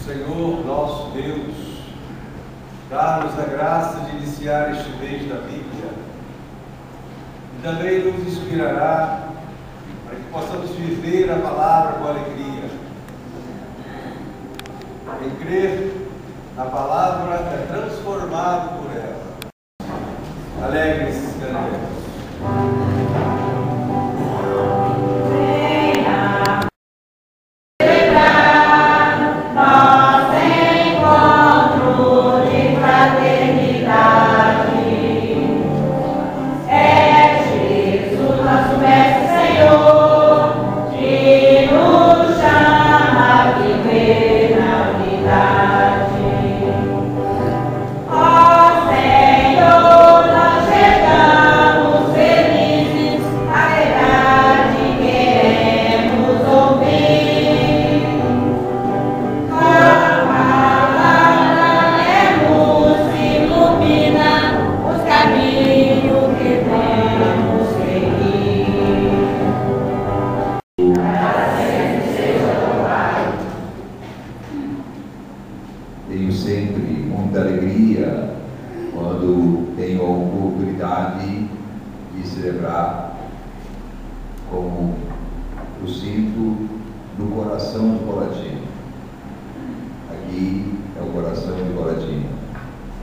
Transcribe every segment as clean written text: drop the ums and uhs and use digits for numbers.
Senhor nosso Deus, dá-nos a graça de iniciar este mês da Bíblia e também nos inspirará para que possamos viver a palavra com alegria. Em crer na palavra é transformado por ela. Alegre-se, cantemos. Tenho sempre muita alegria quando tenho a oportunidade de celebrar como eu sinto no coração de Coratina. Aqui é o coração de Coratina,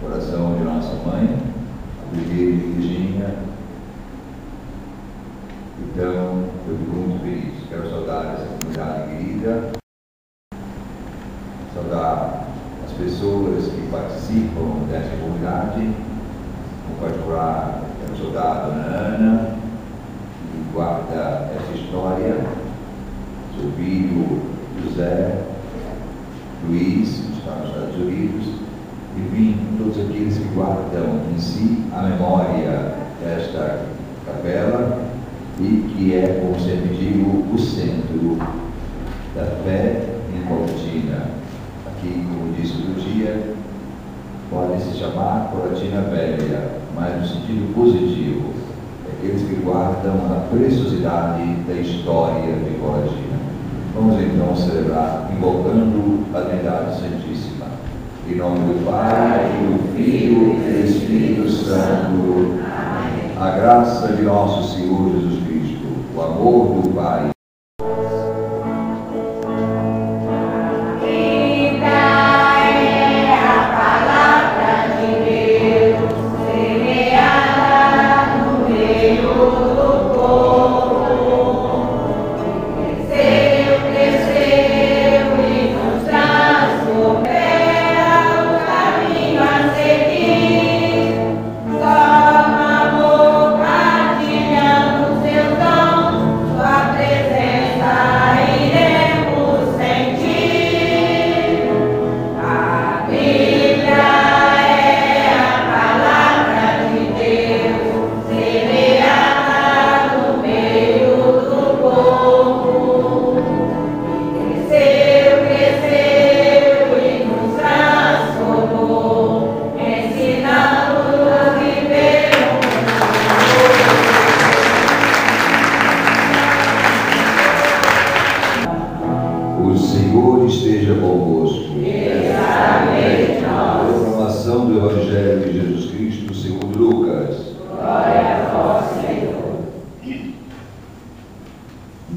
o coração de nossa mãe, a Brigueira de Virgínia. Então, eu fico muito feliz. Quero saudar essa comunidade querida, saudar as pessoas que participam dessa comunidade, em particular, quero saudar a Dona Ana, que guarda essa história, seu filho José, Luiz, que está nos Estados Unidos, enfim, todos aqueles que guardam em si a memória desta capela e que é, como sempre digo, o centro da fé em Coratina. Aqui, como disse no dia, pode se chamar Coratina Velha, mas no sentido positivo, aqueles que guardam a preciosidade da história de Coratina. Vamos então celebrar invocando a Trindade Santíssima. Em nome do Pai, do Filho e do Espírito Santo. Amém. A graça de nosso Senhor Jesus Cristo, o amor do Pai, esteja convosco. Proclamação do Evangelho de Jesus Cristo segundo Lucas. Glória a vós, Senhor.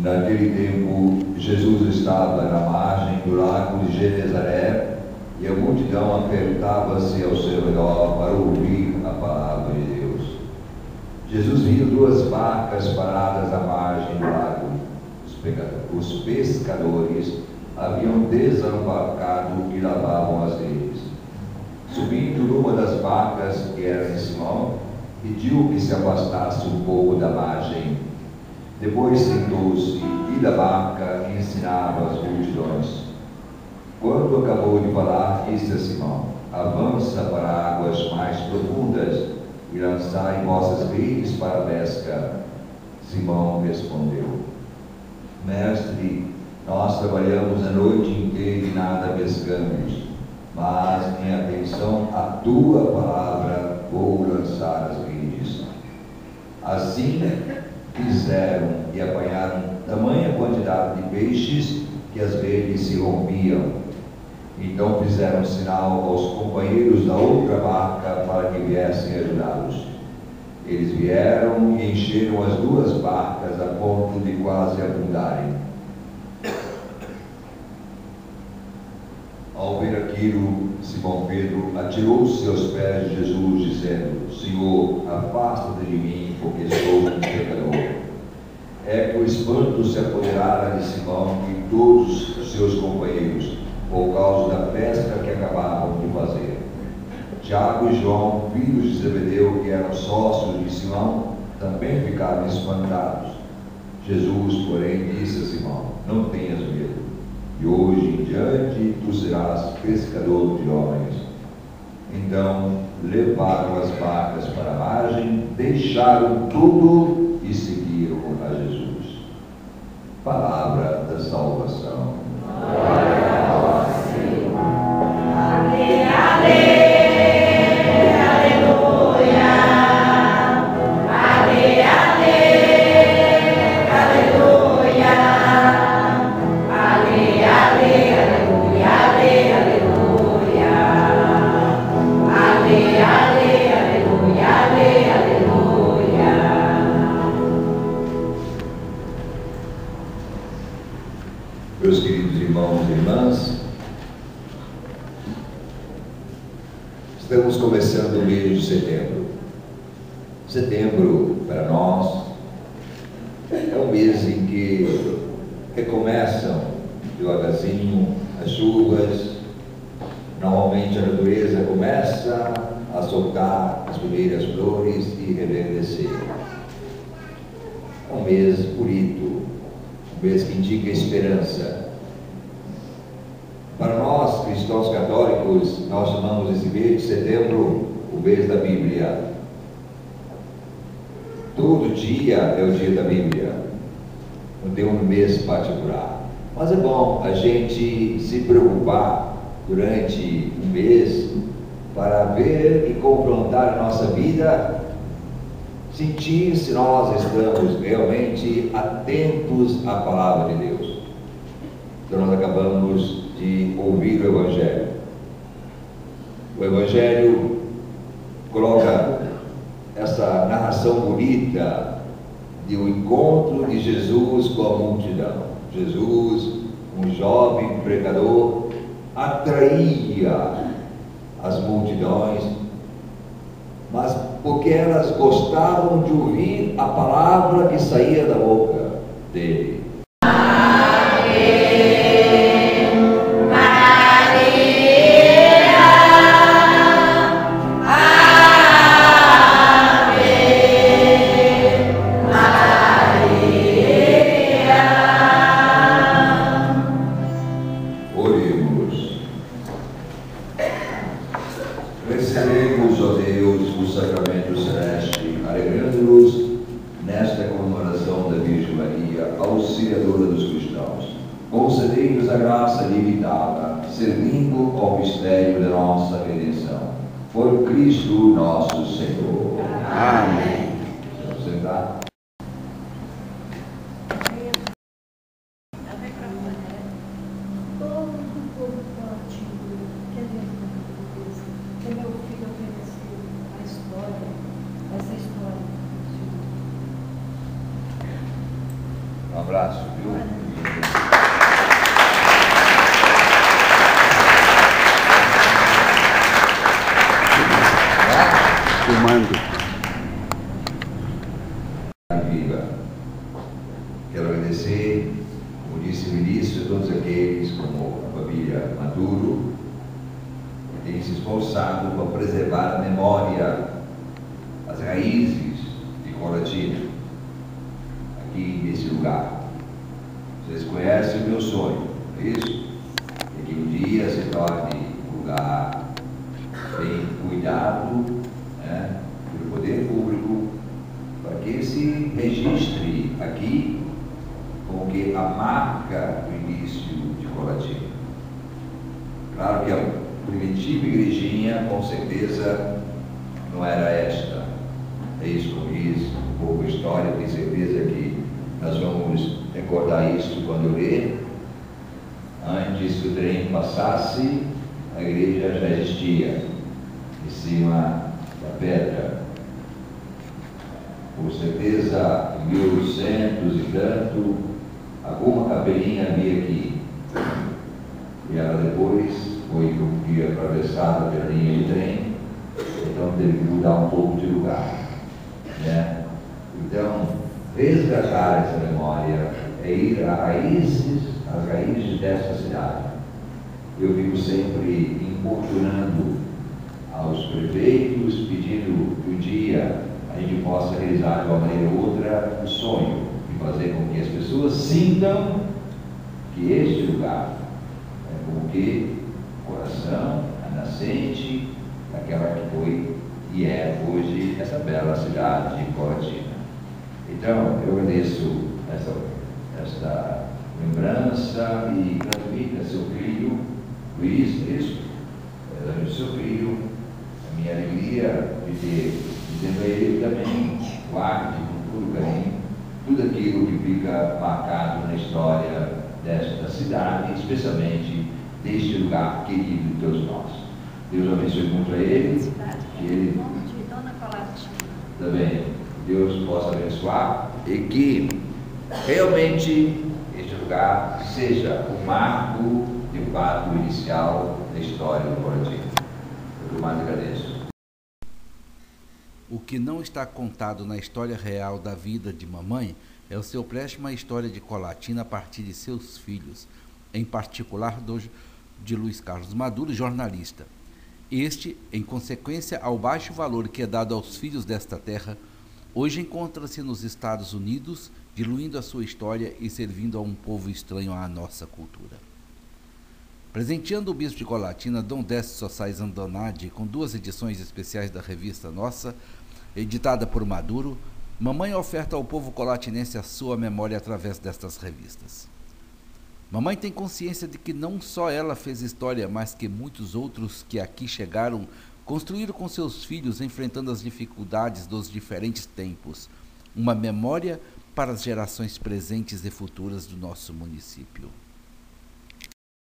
Naquele tempo, Jesus estava na margem do lago de Genezaré e a multidão apertava-se ao seu redor para ouvir a palavra de Deus. Jesus viu duas barcas paradas à margem do lago. Os pescadores haviam desembarcado e lavavam as redes. Subindo numa das barcas, que era de Simão, pediu que se afastasse um pouco da margem. Depois sentou-se e da barca ensinava as multidões. Quando acabou de falar, disse a Simão: avança para águas mais profundas e lançai vossas redes para a pesca. Simão respondeu: Mestre, nós trabalhamos a noite inteira e nada pescamos, mas em atenção à tua palavra vou lançar as redes. Assim fizeram e apanharam tamanha quantidade de peixes que as redes se rompiam. Então fizeram sinal aos companheiros da outra barca para que viessem ajudá-los. Eles vieram e encheram as duas barcas a ponto de quase afundarem. Ao ver aquilo, Simão Pedro atirou-se aos pés de Jesus, dizendo: Senhor, afasta-te de mim, porque sou um pecador. É que o espanto se apoderara de Simão e todos os seus companheiros, por causa da pesca que acabavam de fazer. Tiago e João, filhos de Zebedeu, que eram sócios de Simão, também ficaram espantados. Jesus, porém, disse a Simão: Não tenhas medo, e hoje em diante tu serás pescador de homens. Então levaram as barcas para a margem, deixaram tudo e seguiram a Jesus. Palavra da salvação. Glória a vós, Senhor. Amém, amém. Meus queridos irmãos e irmãs, estamos começando o mês de setembro. Setembro, para nós, é um mês em que recomeçam devagarzinho as chuvas. Normalmente a natureza começa a soltar as primeiras flores e reverdecer. É um mês bonito, um mês que indica esperança. Para nós, cristãos católicos, nós chamamos esse mês de setembro o mês da Bíblia. Todo dia é o dia da Bíblia, não tem um mês particular. Mas é bom a gente se preocupar durante um mês para ver e confrontar a nossa vida, sentir se nós estamos realmente atentos à palavra de Deus. Então nós acabamos de ouvir o Evangelho. O Evangelho coloca essa narração bonita de um encontro de Jesus com a multidão. Jesus, um jovem pregador, atraía as multidões, mas porque elas gostavam de ouvir a palavra que saía da boca dele. Recebemos, ó Deus, o sacramento celeste, alegrando-nos nesta comemoração da Virgem Maria, auxiliadora dos cristãos. Concedei-nos a graça limitada, servindo ao mistério da nossa redenção. Por Cristo nosso Senhor. Amém. Vamos sentar. Um abraço, viu? Filmando. Viva. Quero agradecer, como disse no início, a todos aqueles, como a família Maduro, que têm se esforçado para preservar a memória, as raízes de Colatina, aqui nesse lugar. Vocês conhecem o meu sonho, não é isso? É que um dia se torne um lugar bem cuidado, né, pelo poder público, para que se registre aqui como que a marca do início de Colatina. Claro que a primitiva igrejinha, com certeza, não era esta. É isso, como diz um pouco a história, tenho certeza que nós vamos recordar isso quando eu ler. Antes que o trem passasse, a igreja já existia em cima da pedra. Com certeza, em 1800 e tanto, alguma capelinha havia aqui. E ela depois foi um dia atravessada pela linha de trem, então teve que mudar um pouco de lugar, né? Então, resgatar essa memória é ir às raízes dessa cidade. Eu fico sempre importunando aos prefeitos, pedindo que um dia a gente possa realizar de uma maneira ou outra o sonho de fazer com que as pessoas sintam que este lugar é como que o coração, a nascente daquela que foi e é hoje essa bela cidade de Colatina. Então, eu agradeço esta lembrança e gratuita seu filho, Luiz, isso, seu filho, a minha alegria de ter, dizendo a ele também, guarde com todo carinho tudo aquilo que fica marcado na história desta cidade, especialmente deste lugar querido de todos nós. Deus abençoe muito a ele, que ele também, Deus possa abençoar e que realmente este lugar seja o marco de fato inicial da história do Colatina. Eu mais agradeço. O que não está contado na história real da vida de mamãe é o seu empréstimo à história de Colatina a partir de seus filhos, em particular de Luiz Carlos Maduro, jornalista. Este, em consequência ao baixo valor que é dado aos filhos desta terra, hoje encontra-se nos Estados Unidos, diluindo a sua história e servindo a um povo estranho à nossa cultura. Presenteando o bispo de Colatina, Dom Décio Sossais Andonadi, com 2 edições especiais da revista Nossa, editada por Maduro, mamãe oferta ao povo colatinense a sua memória através destas revistas. Mamãe tem consciência de que não só ela fez história, mas que muitos outros que aqui chegaram construíram com seus filhos, enfrentando as dificuldades dos diferentes tempos, uma memória para as gerações presentes e futuras do nosso município.